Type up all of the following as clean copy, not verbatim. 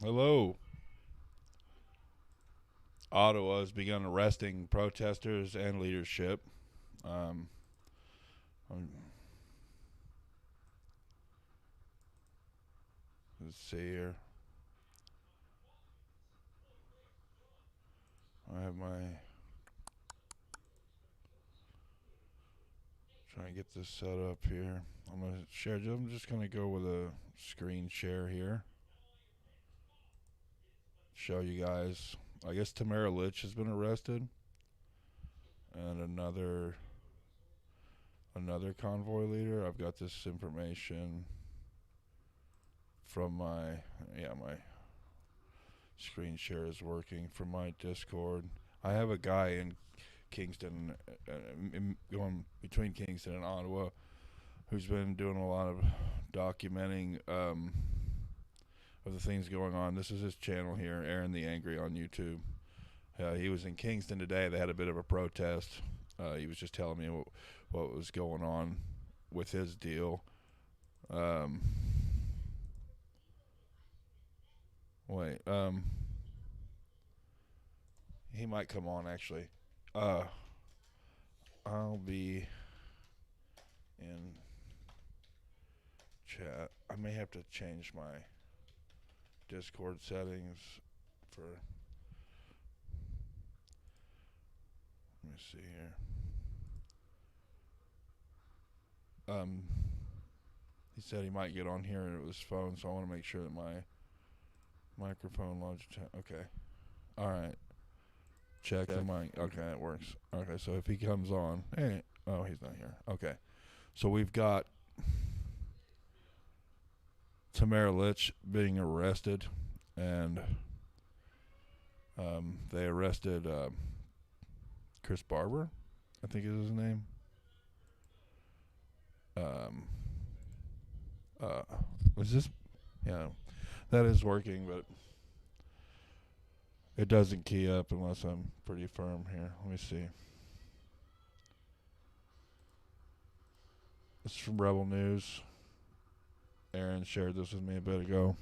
Hello. Ottawa has begun arresting protesters and leadership. Um, um, let's see here. I have my trying to get this set up here. I'm gonna share. I'm just gonna go with a screen share here. Show you guys. I guess Tamara Litch has been arrested, and another convoy leader. I've got this information from my screen share is working from my Discord. I have a guy in Kingston, going between Kingston and Ottawa, who's been doing a lot of documenting of the things going on. This is his channel here, Aaron the Angry on YouTube. He was in Kingston today. They had a bit of a protest. He was just telling me what was going on with his deal. Um, wait, he might come on actually. Uh, I'll be in chat. I may have to change my Discord settings for. Let me see here. He said he might get on here with his phone, so I want to make sure that my microphone logic. Okay. All right. Check the mic. Okay, it works. Okay, so if he comes on, hey, oh, he's not here. Okay, so we've got Tamara Litch being arrested, and they arrested Chris Barber, I think is his name. Um, was this? Yeah, that is working, but it doesn't key up unless I'm pretty firm here. Let me see. This is from Rebel News. Aaron shared this with me a bit ago.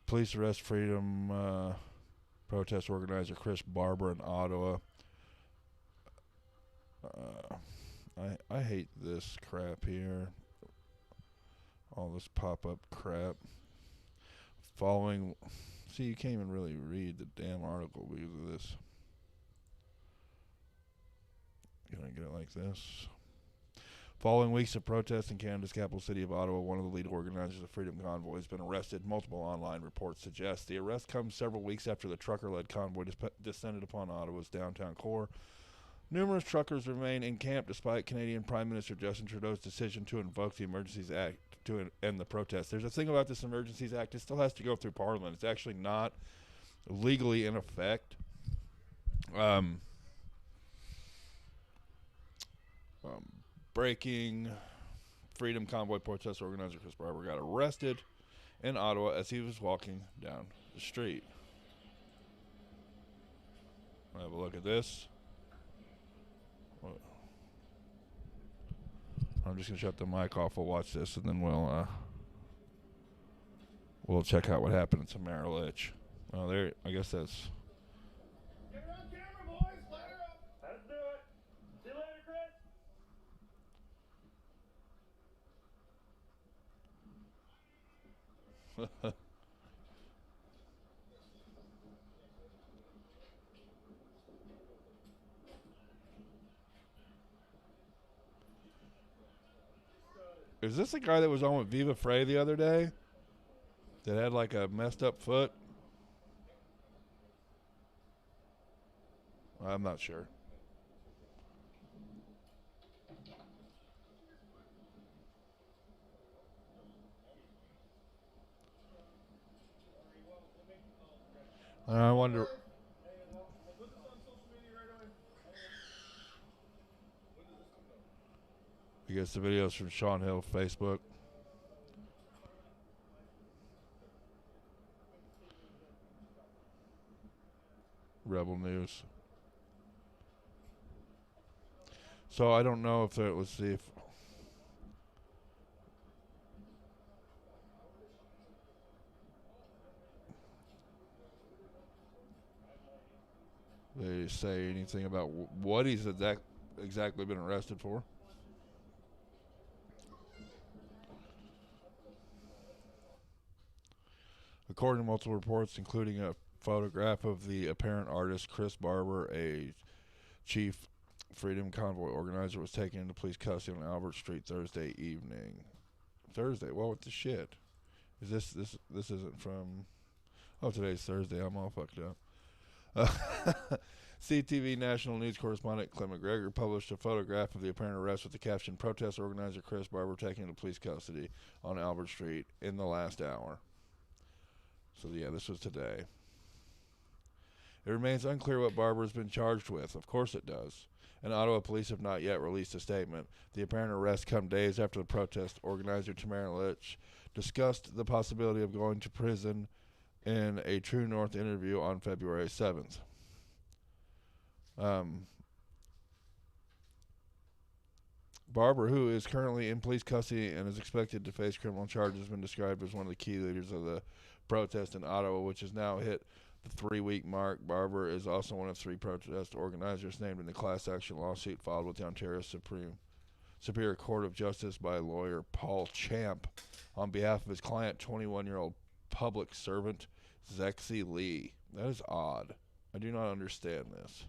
Police arrest freedom protest organizer Chris Barber in Ottawa. I hate this crap here. All this pop-up crap. Following, see, you can't even really read the damn article because of this. Gonna get it like this. Following weeks of protests in Canada's capital city of Ottawa, one of the lead organizers of Freedom Convoy has been arrested. Multiple online reports suggest the arrest comes several weeks after the trucker-led convoy descended upon Ottawa's downtown core. Numerous truckers remain encamped despite Canadian Prime Minister Justin Trudeau's decision to invoke the Emergencies Act to end the protests. There's a thing about this Emergencies Act. It still has to go through Parliament. It's actually not legally in effect. Breaking Freedom Convoy protest organizer Chris Barber got arrested in Ottawa as he was walking down the street. Have a look at this. I'm just gonna shut the mic off. We'll watch this, and then we'll check out what happened to Tamara Litch. Oh, there. I guess that's. Get her on camera, boys. Let her up. Let's do it. See you later, Chris. Is this the guy that was on with Viva Frey the other day? That had like a messed up foot? I'm not sure. I wonder. I guess the video's from Sean Hill Facebook. Rebel News. So I don't know if it was the. really say anything about what he's exactly been arrested for. According to multiple reports, including a photograph of the apparent artist Chris Barber, a chief Freedom Convoy organizer, was taken into police custody on Albert Street Thursday evening. Thursday? Well, what the shit? Is this isn't from... Oh, today's Thursday. I'm all fucked up. CTV national news correspondent Clem McGregor published a photograph of the apparent arrest with the caption, "Protest organizer Chris Barber taken into police custody on Albert Street in the last hour." So, yeah, this was today. It remains unclear what Barber has been charged with. Of course it does. And Ottawa police have not yet released a statement. The apparent arrest come days after the protest organizer Tamara Litch discussed the possibility of going to prison in a True North interview on February 7th. Barber, who is currently in police custody and is expected to face criminal charges, has been described as one of the key leaders of the protest in Ottawa, which has now hit the 3-week mark. Barber is also one of 3 protest organizers named in the class action lawsuit filed with the Ontario Superior Court of Justice by lawyer Paul Champ on behalf of his client, 21-year-old public servant Zexi Lee. That is odd. I do not understand this.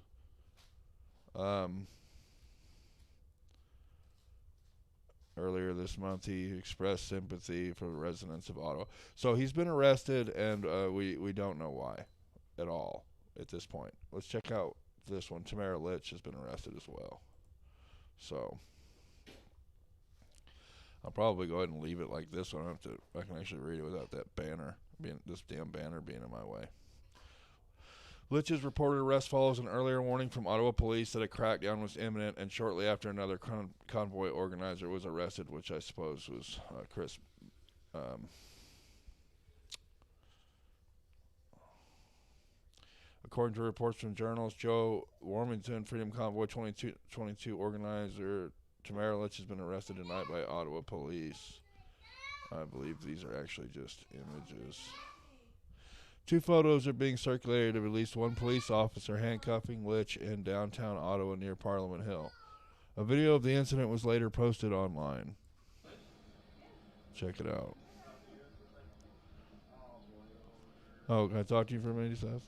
Earlier this month, he expressed sympathy for the residents of Ottawa. So he's been arrested, and we don't know why at all at this point. Let's check out this one. Tamara Litch has been arrested as well. So I'll probably go ahead and leave it like this one. I can actually read it without that banner this damn banner being in my way. Litch's reported arrest follows an earlier warning from Ottawa police that a crackdown was imminent, and shortly after another convoy organizer was arrested, which I suppose was Chris. According to reports from journalist Joe Warmington, Freedom Convoy 2022 organizer Tamara Litch has been arrested tonight by Ottawa police. I believe these are actually just images. 2 photos are being circulated of at least 1 police officer handcuffing Litch in downtown Ottawa near Parliament Hill. A video of the incident was later posted online. Check it out. Oh, can I talk to you for a minute, Seth?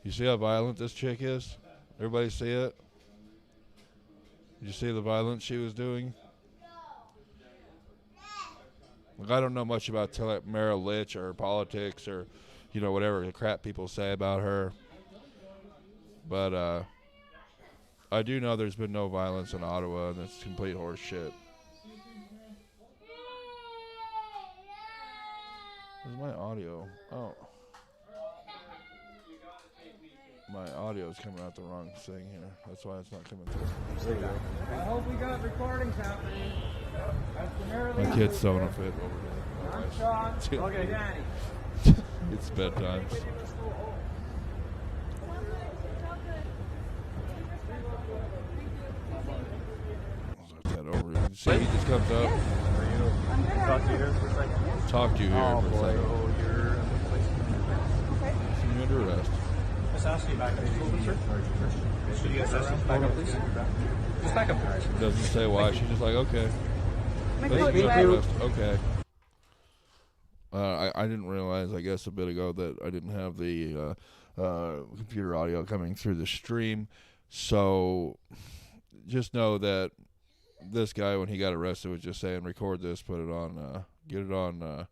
You see how violent this chick is? Everybody see it? Did you see the violence she was doing? Like, I don't know much about Tamara Litch or her politics or, whatever the crap people say about her. But I do know there's been no violence in Ottawa, and it's complete horse shit. Where's my audio? Oh. My audio is coming out the wrong thing here. That's why it's not coming through. There we go. I hope we got recordings happening. My kid's throwing a fit over there. I'm Sean. Okay, Danny. It's bedtime. That over. See, he just comes up. Talk to you here for a second. Talk to you here for a second. Oh, you're in the place. Okay. You under arrest. Just ask you back up, sir. Should you guys ask us back up, please? Just back up. Doesn't say why. She's just like, okay. Okay. I didn't realize, I guess, a bit ago that I didn't have the computer audio coming through the stream. So just know that this guy, when he got arrested, was just saying, record this, put it on, get it on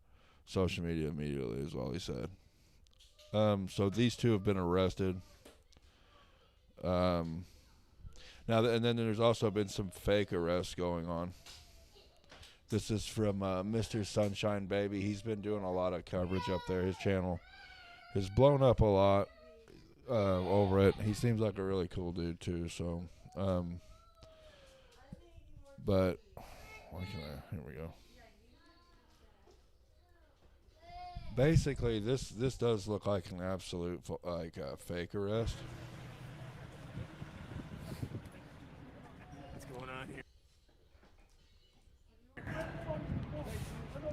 social media immediately, is all he said. So these 2 have been arrested. Now, and then there's also been some fake arrests going on. This is from Mr. Sunshine Baby. He's been doing a lot of coverage up there. His channel has blown up a lot over it. He seems like a really cool dude too. So, but here we go. Basically, this does look like an absolute fake arrest.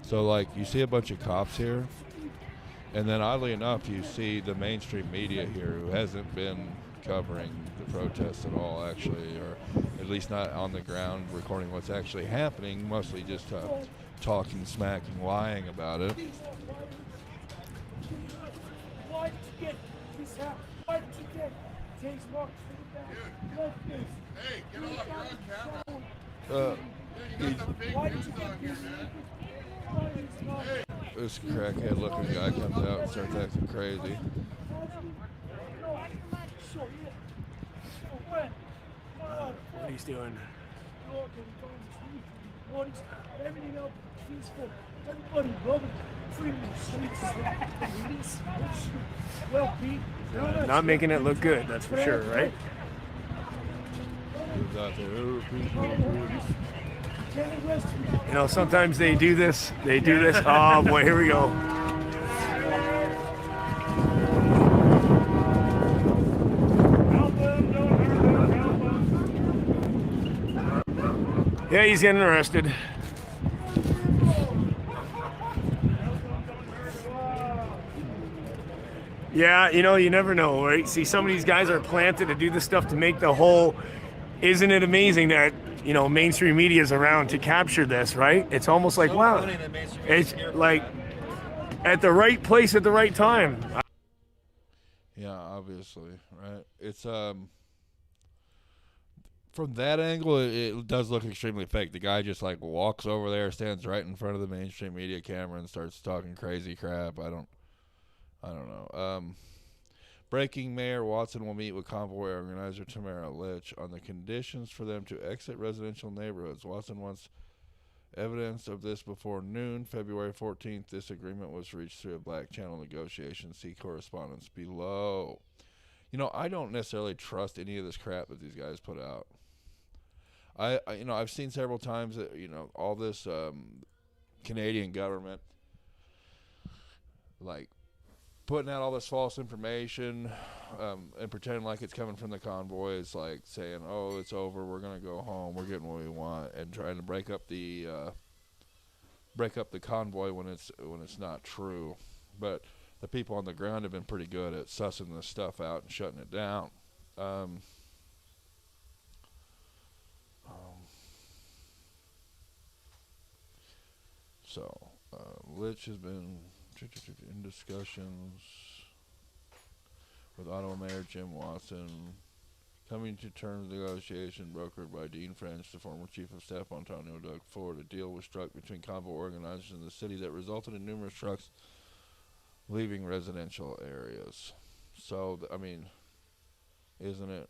So, like, you see a bunch of cops here, and then oddly enough, you see the mainstream media here who hasn't been covering the protests at all, actually, or at least not on the ground recording what's actually happening, mostly just talking, smacking, lying about it. Why did you get this out? Why did you get James Mark Hey, get off, you're on camera. Why did you get this? This crackhead looking guy comes out and starts acting crazy. What he's doing? Everything else peaceful. Everybody loving freedom of speech. Well, Pete. Not making it look good, that's for sure, right? Who's out there? Oh, people. You know, sometimes they do this. Oh boy, here we go. Yeah, he's getting arrested. Yeah, you know, you never know, right? See, some of these guys are planted to do this stuff to make the whole, isn't it amazing that, you know, mainstream media is around to capture this, right? It's almost like, wow, it's like at the right place at the right time. Yeah, obviously, right? It's from that angle, it does look extremely fake. The guy just like walks over there, stands right in front of the mainstream media camera, and starts talking crazy crap. I don't know. Breaking: Mayor Watson will meet with convoy organizer Tamara Litch on the conditions for them to exit residential neighborhoods. Watson wants evidence of this before noon, February 14th. This agreement was reached through a black channel negotiation. See correspondence below. You know, I don't necessarily trust any of this crap that these guys put out. I've seen several times that, you know, all this Canadian government, like, putting out all this false information and pretending like it's coming from the convoys, like saying, "Oh, it's over. We're gonna go home. We're getting what we want," and trying to break up the convoy when it's not true. But the people on the ground have been pretty good at sussing this stuff out and shutting it down. So Litch has been in discussions with Ottawa Mayor Jim Watson, coming to terms negotiation brokered by Dean French, the former chief of staff Ontario Doug Ford. A deal was struck between convoy organizers in the city that resulted in numerous trucks leaving residential areas. So, I mean, isn't it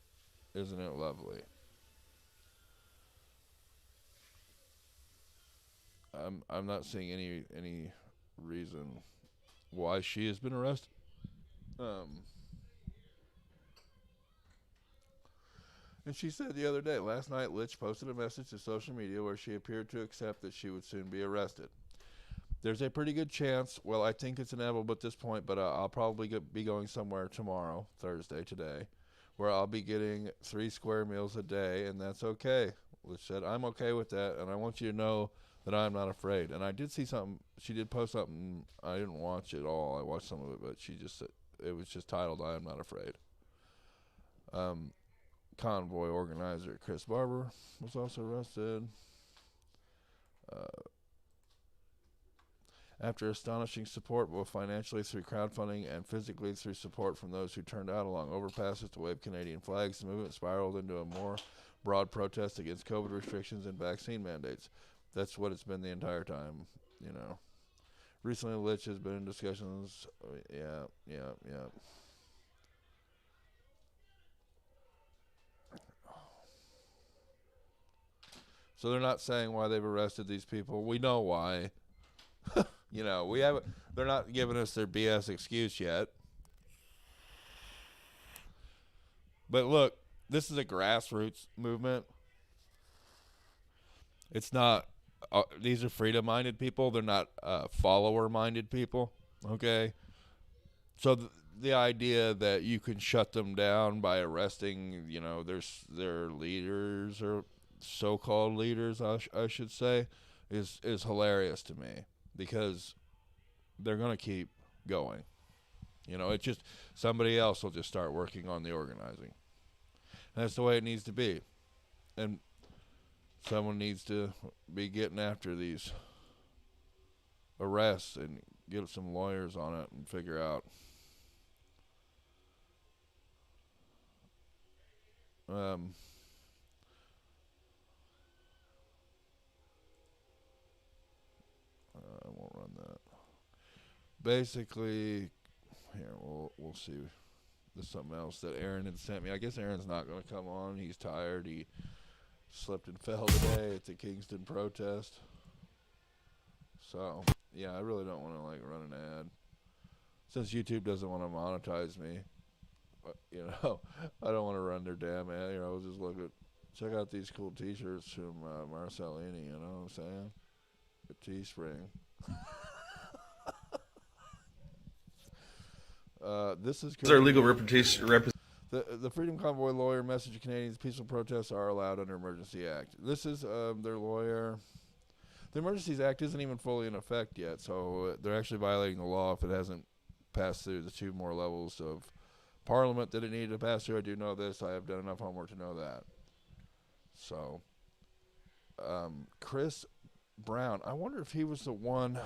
lovely? I'm not seeing any reason why she has been arrested. And she said the other day, last night, Litch posted a message to social media where she appeared to accept that she would soon be arrested. There's a pretty good chance, well, I think it's inevitable at this point, but I'll probably be going somewhere tomorrow, Thursday, today, where I'll be getting 3 square meals a day, and that's okay. Litch said, I'm okay with that, and I want you to know that I'm not afraid. And I did see something, she did post something, I didn't watch it all, I watched some of it, but she just said, it was just titled, I am not afraid. Convoy organizer Chris Barber was also arrested. After astonishing support, both financially through crowdfunding and physically through support from those who turned out along overpasses to wave Canadian flags, the movement spiraled into a more broad protest against COVID restrictions and vaccine mandates. That's what it's been the entire time, you know. Recently, Litch has been in discussions. Yeah. So they're not saying why they've arrested these people. We know why. You know, they're not giving us their BS excuse yet. But look, this is a grassroots movement. It's not, these are freedom-minded people. They're not follower-minded people, okay? So the idea that you can shut them down by arresting, you know, their leaders or so-called leaders, I should say, is hilarious to me. because they're going to keep going. You know, it's just somebody else will just start working on the organizing. And that's the way it needs to be. And someone needs to be getting after these arrests and get some lawyers on it and figure out I won't run that. Basically, here we'll see. There's something else that Aaron had sent me. I guess Aaron's not going to come on. He's tired. He slipped and fell today at the Kingston protest. So yeah, I really don't want to like run an ad since YouTube doesn't want to monetize me. But, you know, I don't want to run their damn ad. You know, just check out these cool T-shirts from Marcellini. You know what I'm saying? At Teespring. This is our legal reputation. The Freedom Convoy lawyer message to Canadians: peaceful protests are allowed under Emergency Act. This is their lawyer. The Emergencies Act isn't even fully in effect yet, so they're actually violating the law if it hasn't passed through the 2 more levels of Parliament that it needed to pass through. I do know this. I have done enough homework to know that. So, Chris Brown, I wonder if he was the one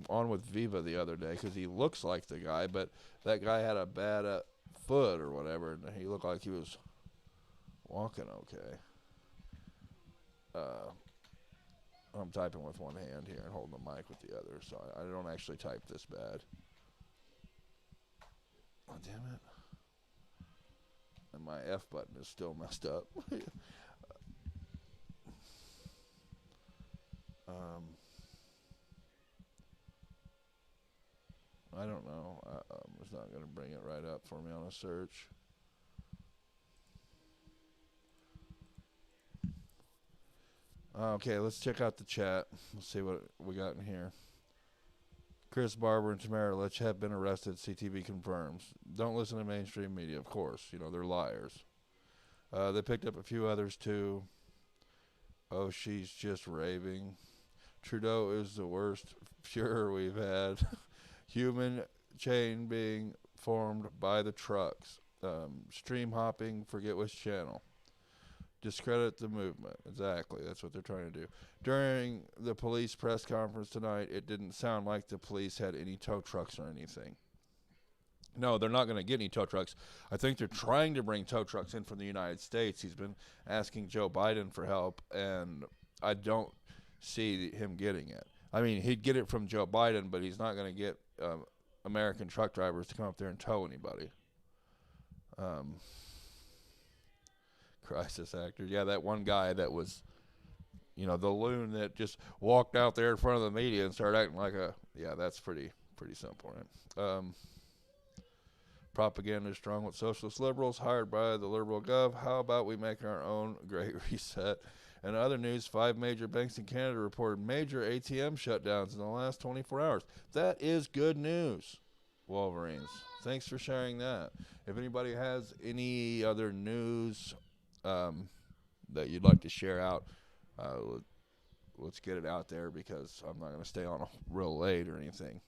on with Viva the other day, because he looks like the guy, but that guy had a bad foot or whatever, and he looked like he was walking okay. I'm typing with one hand here and holding the mic with the other, so I don't actually type this bad. Oh, damn it. And my F button is still messed up. I don't know. It's not going to bring it right up for me on a search. Okay, let's check out the chat. Let's see what we got in here. Chris Barber and Tamara Litch have been arrested, CTV confirms. Don't listen to mainstream media, of course. You know, they're liars. They picked up a few others, too. Oh, she's just raving. Trudeau is the worst Fuhrer we've had. Human chain being formed by the trucks. Stream hopping, forget which channel. Discredit the movement. Exactly. That's what they're trying to do. During the police press conference tonight, it didn't sound like the police had any tow trucks or anything. No, they're not going to get any tow trucks. I think they're trying to bring tow trucks in from the United States. He's been asking Joe Biden for help, and I don't see him getting it. I mean, he'd get it from Joe Biden, but he's not going to get American truck drivers to come up there and tow anybody. Crisis actor. Yeah, that one guy that was, you know, the loon that just walked out there in front of the media and started acting like a, yeah, that's pretty simple, right? Propaganda is strong with socialist liberals hired by the liberal gov. How about we make our own great reset? And other news, 5 major banks in Canada reported major ATM shutdowns in the last 24 hours. That is good news, Wolverines. Thanks for sharing that. If anybody has any other news that you'd like to share out, let's get it out there, because I'm not going to stay on real late or anything.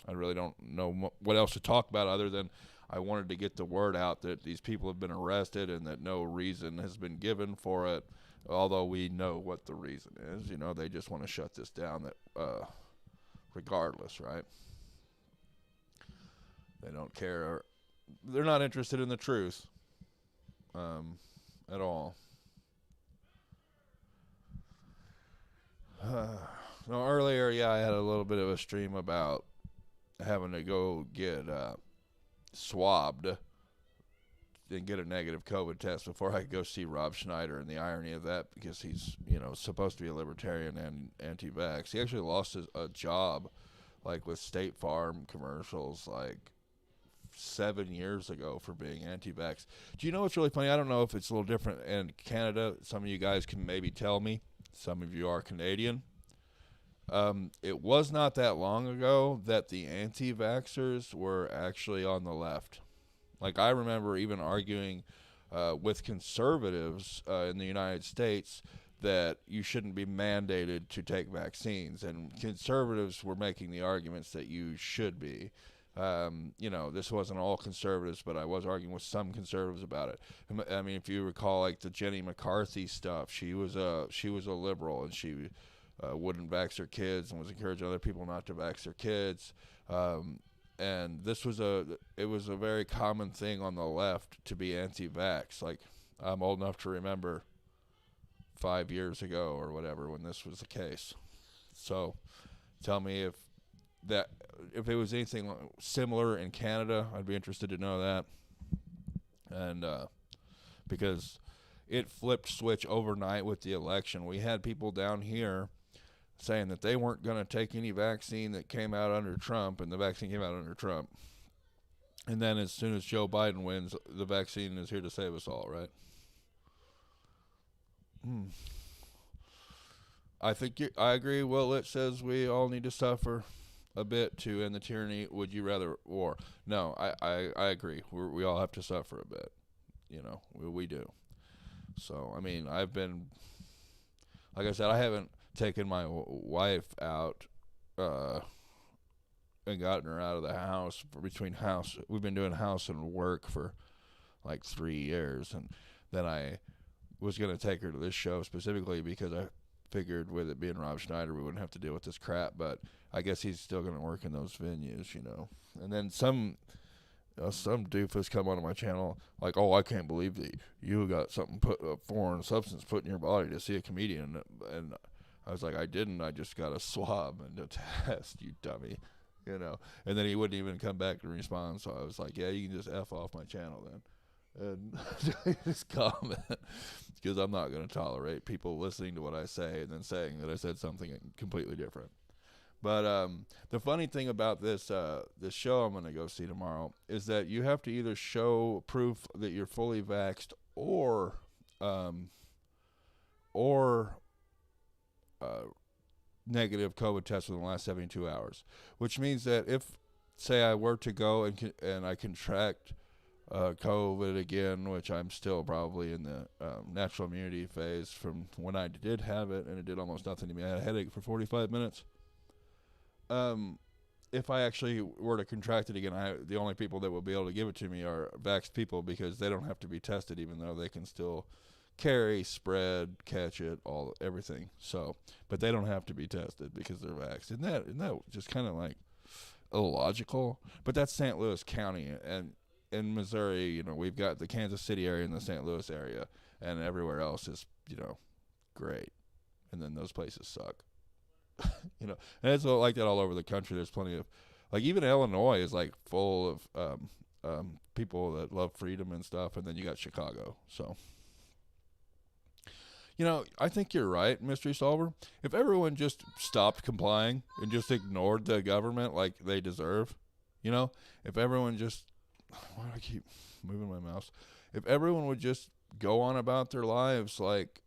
I really don't know what else to talk about other than I wanted to get the word out that these people have been arrested and that no reason has been given for it, although we know what the reason is. You know, they just want to shut this down regardless, right? They don't care. They're not interested in the truth at all. No, earlier, yeah, I had a little bit of a stream about having to go get swabbed and get a negative COVID test before I could go see Rob Schneider, and the irony of that, because he's, you know, supposed to be a libertarian and anti-vax. He actually lost a job, like with State Farm commercials, like 7 years ago for being anti-vax. Do you know what's really funny? I don't know if it's a little different in Canada. Some of you guys can maybe tell me. Some of you are Canadian. It was not that long ago that the anti-vaxxers were actually on the left. Like, I remember even arguing with conservatives in the United States that you shouldn't be mandated to take vaccines, and conservatives were making the arguments that you should be. This wasn't all conservatives, but I was arguing with some conservatives about it. I mean, if you recall, like the Jenny McCarthy stuff, she was a liberal, and she wouldn't vax her kids and was encouraging other people not to vax their kids. And it was a very common thing on the left to be anti-vax. Like, I'm old enough to remember 5 years ago or whatever when this was the case. So tell me if it was anything similar in Canada. I'd be interested to know that. And because it flipped switch overnight with the election. We had people down here saying that they weren't going to take any vaccine that came out under Trump, and the vaccine came out under Trump. And then as soon as Joe Biden wins, the vaccine is here to save us all, right? I agree. Well, it says we all need to suffer a bit to end the tyranny. Would you rather war? No, I agree. We all have to suffer a bit. We do. So, I mean, I've been, like I said, I haven't taken my wife out and gotten her out of the house. We've been doing house and work for like 3 years, and then I was going to take her to this show specifically because I figured with it being Rob Schneider, we wouldn't have to deal with this crap, but I guess he's still going to work in those venues, And then some doofus come onto my channel like, oh, I can't believe that you got something a foreign substance put in your body to see a comedian. And I was like, I didn't. I just got a swab and a test, you dummy. And then he wouldn't even come back and respond. So I was like, yeah, you can just F off my channel then. And just comment, because I'm not going to tolerate people listening to what I say and then saying that I said something completely different. But the funny thing about this show I'm going to go see tomorrow is that you have to either show proof that you're fully vaxxed or negative COVID test within the last 72 hours, which means that if, say, I were to go and I contract COVID again, which I'm still probably in the natural immunity phase from when I did have it, and it did almost nothing to me. I had a headache for 45 minutes. If I actually were to contract it again, the only people that will be able to give it to me are vaxxed people, because they don't have to be tested, even though they can still carry, spread, catch it, everything. So, but they don't have to be tested because they're vaxxed. Isn't that just kind of like illogical? But that's St. Louis County, and in Missouri, we've got the Kansas City area and the St. Louis area, and everywhere else is, great. And then those places suck. And it's like that all over the country. There's plenty of, like, even Illinois is like full of people that love freedom and stuff, and then you got Chicago. So, I think you're right, Mystery Solver. If everyone just stopped complying and just ignored the government like they deserve, if everyone just, why do I keep moving my mouse? If everyone would just go on about their lives like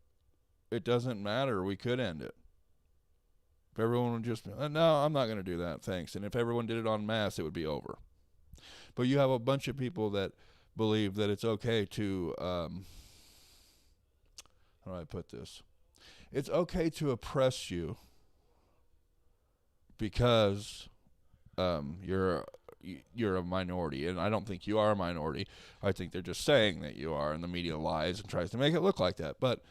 it doesn't matter, we could end it. If everyone would just, no, I'm not going to do that, thanks. And if everyone did it en masse, it would be over. But you have a bunch of people that believe that it's okay to, how do I put this? It's okay to oppress you because you're a minority, and I don't think you are a minority. I think they're just saying that you are, and the media lies and tries to make it look like that. But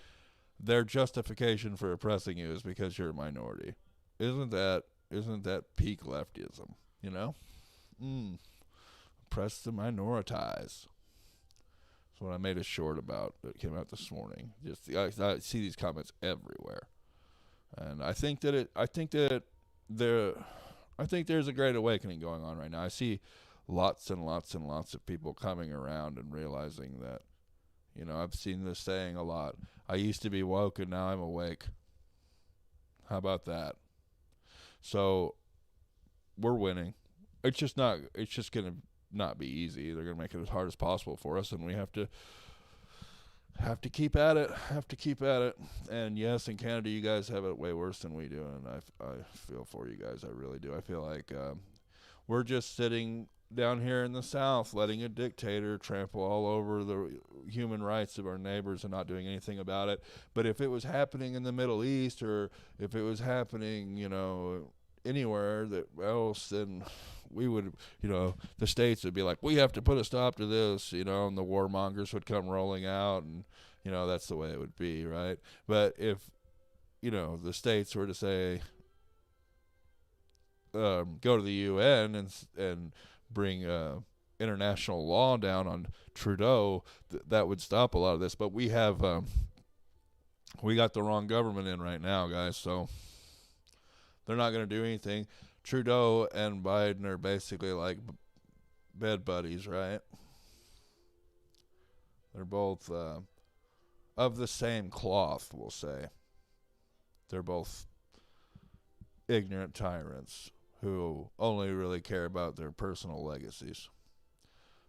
their justification for oppressing you is because you're a minority. Isn't that peak leftism? Oppress the minoritized. That's what I made a short about that came out this morning. I see these comments everywhere, and I think there's a great awakening going on right now. I see lots and lots and lots of people coming around and realizing that, I've seen this saying a lot. I used to be woke and now I'm awake. How about that? So we're winning. It's just going to not be easy. They're going to make it as hard as possible for us, and we have to keep at it. And yes, in Canada, you guys have it way worse than we do, and I feel for you guys. I really do. I feel like we're just sitting down here in the South, letting a dictator trample all over the human rights of our neighbors and not doing anything about it. But if it was happening in the Middle East, or if it was happening, anywhere else, then we would, the states would be like, we have to put a stop to this, and the warmongers would come rolling out, and, that's the way it would be, right? But if, the states were to say, go to the UN and bring international law down on Trudeau, that would stop a lot of this. But we have we got the wrong government in right now, guys, so they're not going to do anything. Trudeau and Biden are basically like bed buddies, right? They're both of the same cloth, we'll say. They're both ignorant tyrants who only really care about their personal legacies.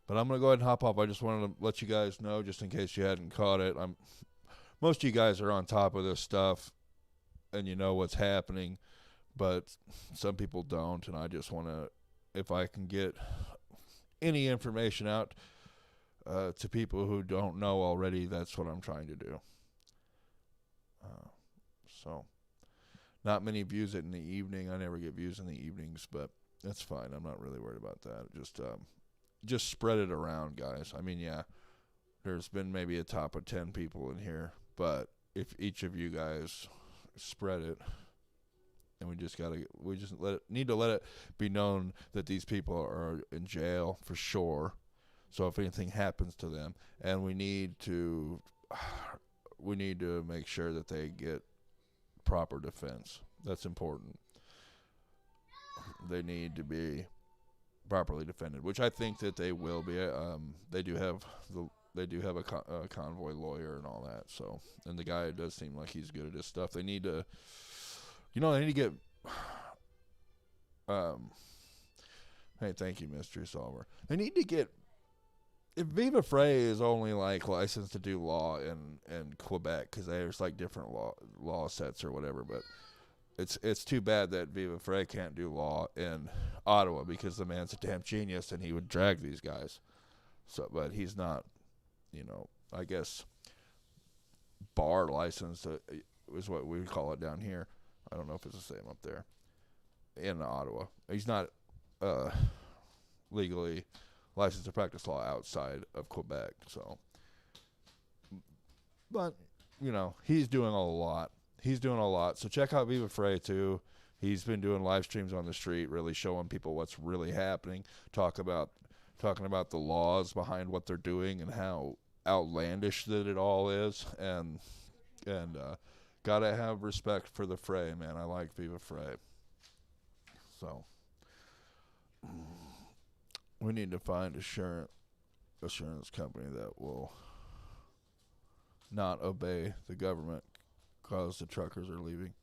But I'm going to go ahead and hop off. I just wanted to let you guys know, just in case you hadn't caught it. Most of you guys are on top of this stuff, and you know what's happening, but some people don't, and I just want to, if I can get any information out to people who don't know already, that's what I'm trying to do. So, not many views in the evening. I never get views in the evenings, but that's fine. I'm not really worried about that. Just spread it around, guys. I mean, yeah, there's been maybe a top of 10 people in here, but if each of you guys spread it, and we just need to let it be known that these people are in jail for sure. So if anything happens to them, and we need to make sure that they get proper defense. That's important. They need to be properly defended, which I think that they will be. They do have a convoy lawyer and all that. So, and the guy does seem like he's good at his stuff. They need to, they need to get. Hey, thank you, Mystery Solver. They need to get. If Viva Frei is only like licensed to do law in Quebec, because there's like different law sets or whatever, but it's too bad that Viva Frei can't do law in Ottawa, because the man's a damn genius and he would drag these guys. So, but he's not, I guess bar license is what we would call it down here. I don't know if it's the same up there in Ottawa. He's not legally licensed to practice law outside of Quebec. So, but he's doing a lot. So check out Viva Frei too. He's been doing live streams on the street, really showing people what's really happening. Talking about the laws behind what they're doing and how outlandish that it all is. And gotta have respect for the Frei, man. I like Viva Frei. So we need to find assurance company that will not obey the government because the truckers are leaving,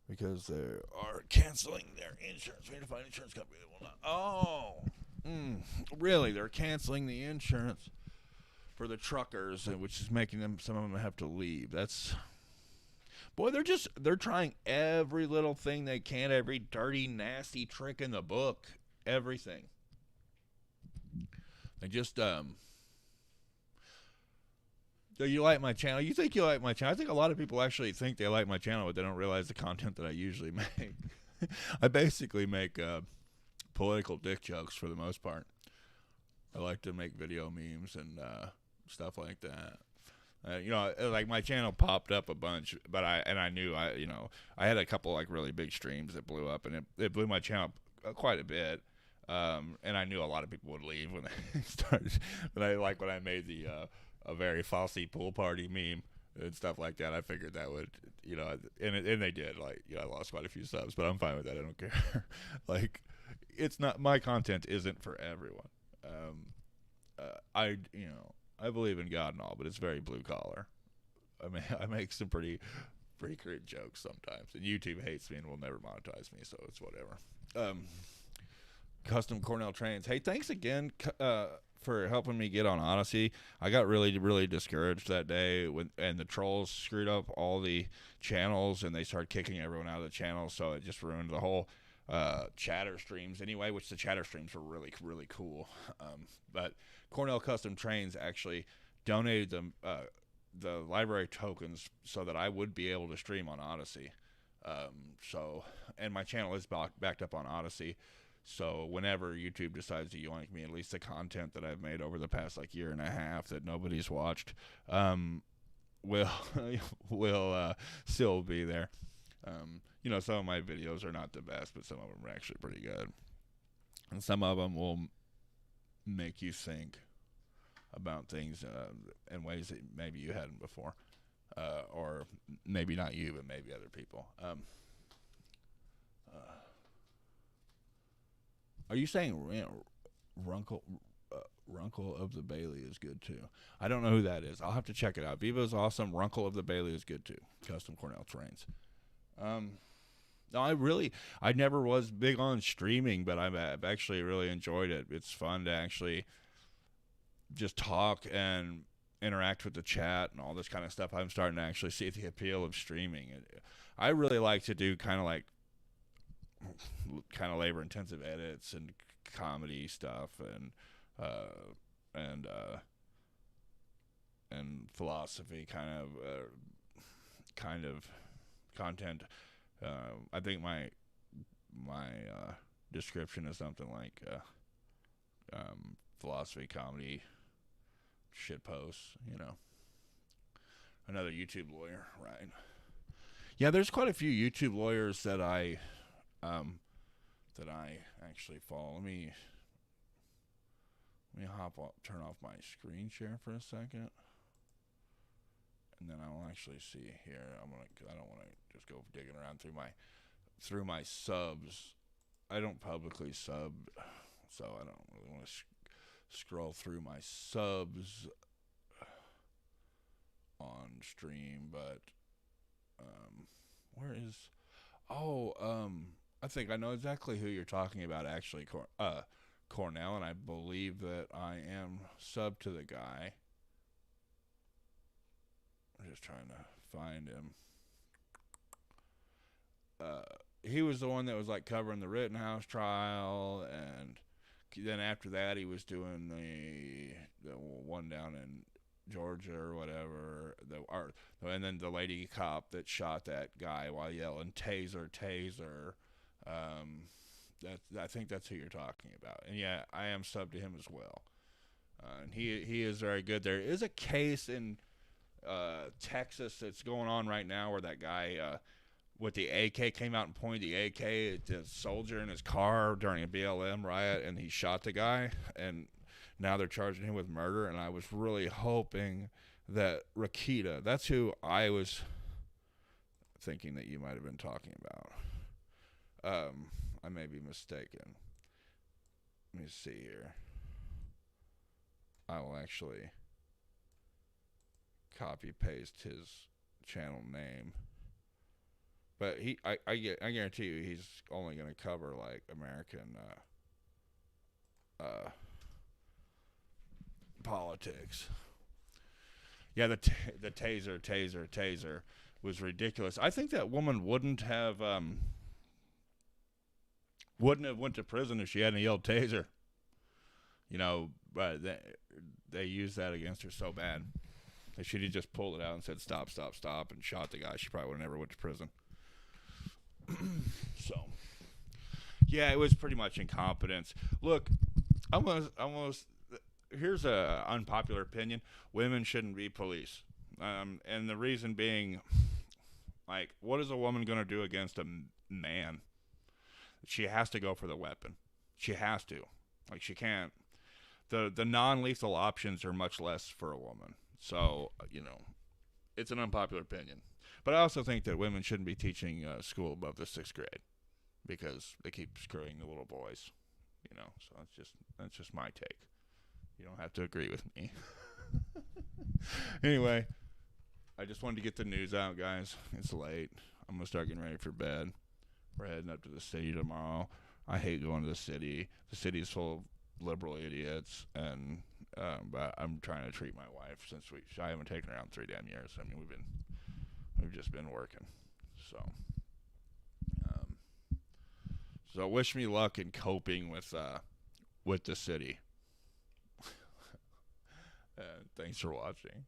because they are canceling their insurance. We need to find an insurance company that will not. Really? They're canceling the insurance for the truckers, which is making some of them have to leave. They're trying every little thing they can, every dirty, nasty trick in the book, everything. They just, do you like my channel? You think you like my channel? I think a lot of people actually think they like my channel, but they don't realize the content that I usually make. I basically make political dick jokes for the most part. I like to make video memes and stuff like that. Like my channel popped up a bunch, but I knew I had a couple like really big streams that blew up, and it blew my channel up quite a bit. And I knew a lot of people would leave when they started. When I made the a very falsy pool party meme and stuff like that, I figured that would, and they did. I lost quite a few subs, but I'm fine with that. I don't care. It's not, my content isn't for everyone. I believe in God and all, but it's very blue collar. I make some pretty great jokes sometimes, and YouTube hates me and will never monetize me, so it's whatever. Custom Cornell Trains. Hey, thanks again for helping me get on Odyssey. I got really, really discouraged that day and the trolls screwed up all the channels, and they started kicking everyone out of the channel, so it just ruined the whole chatter streams anyway, which the chatter streams were really, really cool. But Cornell Custom Trains actually donated the library tokens so that I would be able to stream on Odyssey. And my channel is backed up on Odyssey. So whenever YouTube decides to yoink me, at least the content that I've made over the past like year and a half that nobody's watched, will still be there. Some of my videos are not the best, but some of them are actually pretty good. And some of them will make you think about things in ways that maybe you hadn't before. Or maybe not you, but maybe other people. Are you saying Runkle of the Bailey is good too? I don't know who that is. I'll have to check it out. Vivo's awesome. Runkle of the Bailey is good too. Custom Cornell Trains. No, I never was big on streaming, but I've actually really enjoyed it. It's fun to actually just talk and interact with the chat and all this kind of stuff. I'm starting to actually see the appeal of streaming. I really like to do kind of labor intensive edits and comedy stuff and philosophy kind of content. I think my description is something like philosophy, comedy, shit posts, another YouTube lawyer, right? Yeah, there's quite a few YouTube lawyers that I actually follow. Let me turn off my screen share for a second, and then I'll actually see here. I don't want to just go digging around through my subs. I don't publicly sub, so I don't really want to scroll through my subs on stream. But where is? I think I know exactly who you're talking about. Actually, Cornell, and I believe that I am sub to the guy. I'm just trying to find him. He was the one that was like covering the Rittenhouse trial, and then after that he was doing the one down in Georgia or whatever. And then the lady cop that shot that guy while yelling "Taser, Taser." I think that's who you're talking about. And yeah, I am sub to him as well. And he is very good. There is a case in Texas that's going on right now where that guy with the AK came out and pointed the AK at the soldier in his car during a BLM riot, and he shot the guy, and now they're charging him with murder. And I was really hoping that Rakita, that's who I was thinking that you might have been talking about. I may be mistaken. Let me see here. I will actually copy paste his channel name. But I guarantee you he's only going to cover like American politics. Yeah, the taser was ridiculous. I think that woman wouldn't have went to prison if she hadn't yelled taser. But they used that against her so bad. If she'd have just pulled it out and said stop, stop, stop, and shot the guy, she probably would have never went to prison. So, yeah, it was pretty much incompetence. Look, almost. Here's a unpopular opinion: women shouldn't be police, and the reason being, like, what is a woman gonna do against a man? She has to go for the weapon. She has to. Like, she can't. The non-lethal options are much less for a woman. So, it's an unpopular opinion. But I also think that women shouldn't be teaching school above the 6th grade because they keep screwing the little boys. So that's just my take. You don't have to agree with me. Anyway, I just wanted to get the news out, guys. It's late. I'm going to start getting ready for bed. We're heading up to the city tomorrow. I hate going to the city. The city's full of liberal idiots, and but I'm trying to treat my wife since I haven't taken her out in 3 damn years. I mean, we've just been working. So wish me luck in coping with the city. Thanks for watching.